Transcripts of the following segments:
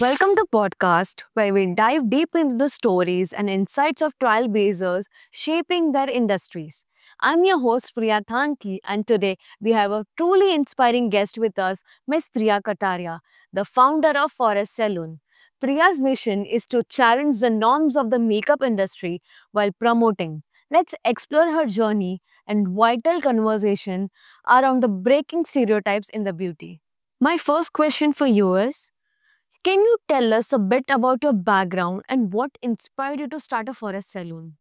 Welcome to podcast where we dive deep into the stories and insights of trailblazers shaping their industries. I'm your host Priya Thanki, and today we have a truly inspiring guest with us, Miss Priya Kataria, the founder of Forest Saloon. Priya's mission is to challenge the norms of the makeup industry while promoting. Let's explore her journey and vital conversation around the breaking stereotypes in the beauty. My first question for you is, can you tell us a bit about your background and what inspired you to start a forest salon?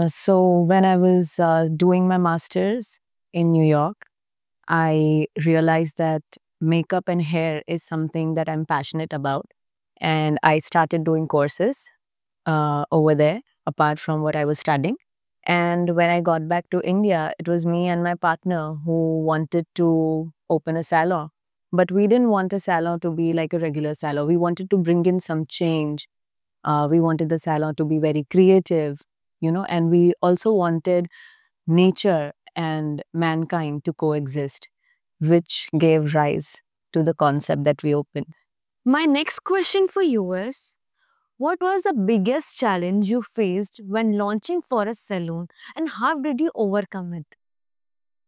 So when I was doing my master's in New York, I realized that makeup and hair is something that I'm passionate about. And I started doing courses over there, apart from what I was studying. And when I got back to India, it was me and my partner who wanted to open a salon. But we didn't want a salon to be like a regular salon. We wanted to bring in some change. We wanted the salon to be very creative, and we also wanted nature and mankind to coexist, which gave rise to the concept that we opened. My next question for you is, what was the biggest challenge you faced when launching Forest Saloon and how did you overcome it?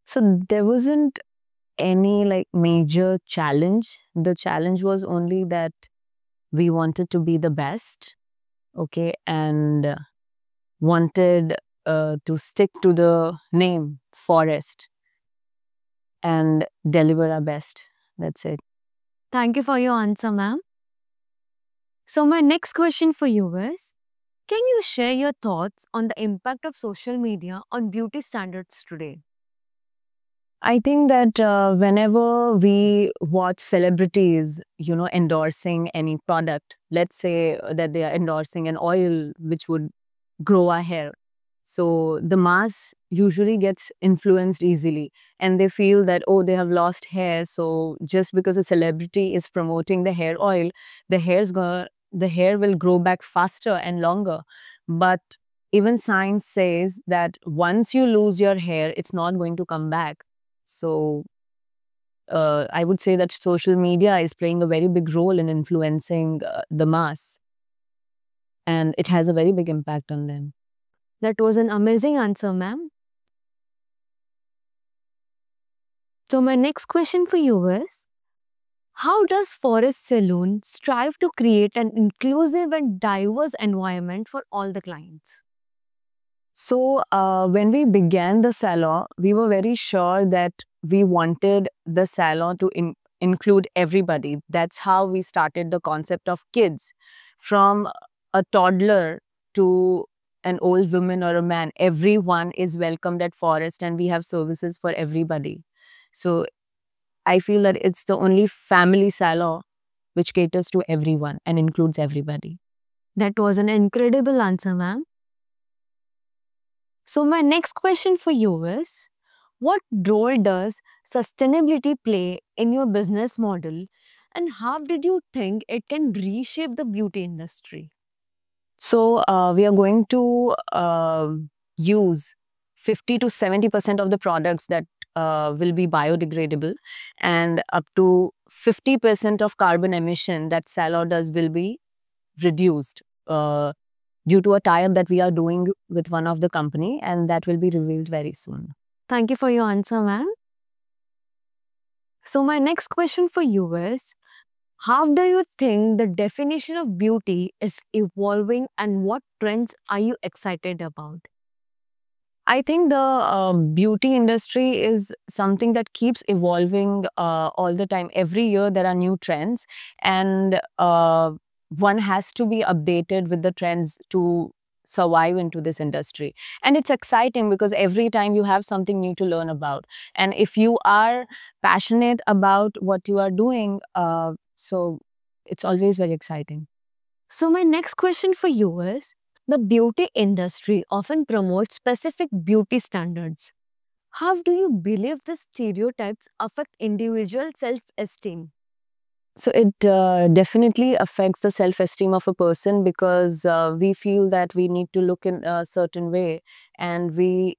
So there wasn't any like major challenge. The challenge was only that we wanted to be the best, okay, and wanted to stick to the name Forest and deliver our best. That's it. Thank you for your answer, ma'am. So, my next question for you is, can you share your thoughts on the impact of social media on beauty standards today? I think that whenever we watch celebrities, endorsing any product, let's say that they are endorsing an oil which would grow our hair. So the mass usually gets influenced easily and they feel that, oh, they have lost hair. So just because a celebrity is promoting the hair oil, the hair will grow back faster and longer. But even science says that once you lose your hair, it's not going to come back. So I would say that social media is playing a very big role in influencing the mass, and it has a very big impact on them. That was an amazing answer, ma'am. So, my next question for you is, how does Forest Saloon strive to create an inclusive and diverse environment for all the clients? So when we began the salon, we were very sure that we wanted the salon to include everybody. That's how we started the concept of kids. From a toddler to an old woman or a man, everyone is welcomed at Forest and we have services for everybody. So I feel that it's the only family salon which caters to everyone and includes everybody. That was an incredible answer, ma'am. So, my next question for you is, what role does sustainability play in your business model and how did you think it can reshape the beauty industry? So we are going to use 50 to 70% of the products that will be biodegradable, and up to 50% of carbon emission that Salor does will be reduced due to a tie-up that we are doing with one of the company, and that will be revealed very soon. Thank you for your answer, ma'am. So, my next question for you is, how do you think the definition of beauty is evolving and what trends are you excited about? I think the beauty industry is something that keeps evolving all the time. Every year there are new trends, and one has to be updated with the trends to survive into this industry. And it's exciting because every time you have something new to learn about. And if you are passionate about what you are doing, so it's always very exciting. So, my next question for you is, the beauty industry often promotes specific beauty standards. How do you believe the stereotypes affect individual self esteem? So it definitely affects the self-esteem of a person because we feel that we need to look in a certain way, and we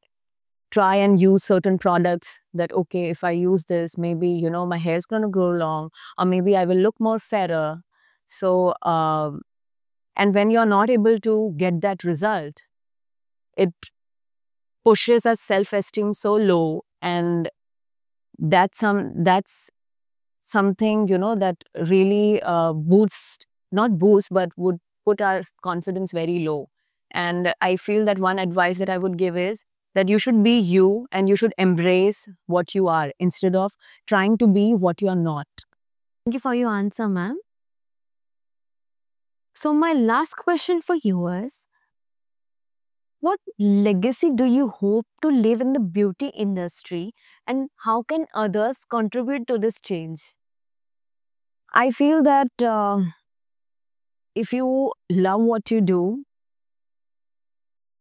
try and use certain products that, okay, if I use this, maybe, my hair is going to grow long, or maybe I will look more fairer. So, and when you're not able to get that result, it pushes our self-esteem so low. And that's something, that really not boost, but would put our confidence very low. And I feel that one advice that I would give is that you should be you and you should embrace what you are instead of trying to be what you are not. Thank you for your answer, ma'am. So my last question for you is, what legacy do you hope to leave in the beauty industry, and how can others contribute to this change? I feel that if you love what you do,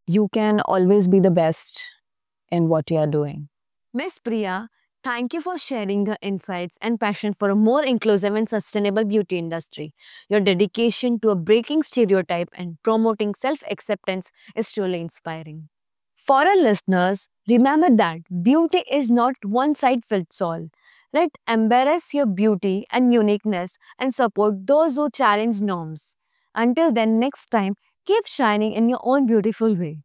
you can always be the best in what you are doing. Miss Priya, thank you for sharing your insights and passion for a more inclusive and sustainable beauty industry. Your dedication to a breaking stereotype and promoting self-acceptance is truly inspiring. For our listeners, remember that beauty is not one size fits all. Let embrace your beauty and uniqueness and support those who challenge norms. Until then, next time, keep shining in your own beautiful way.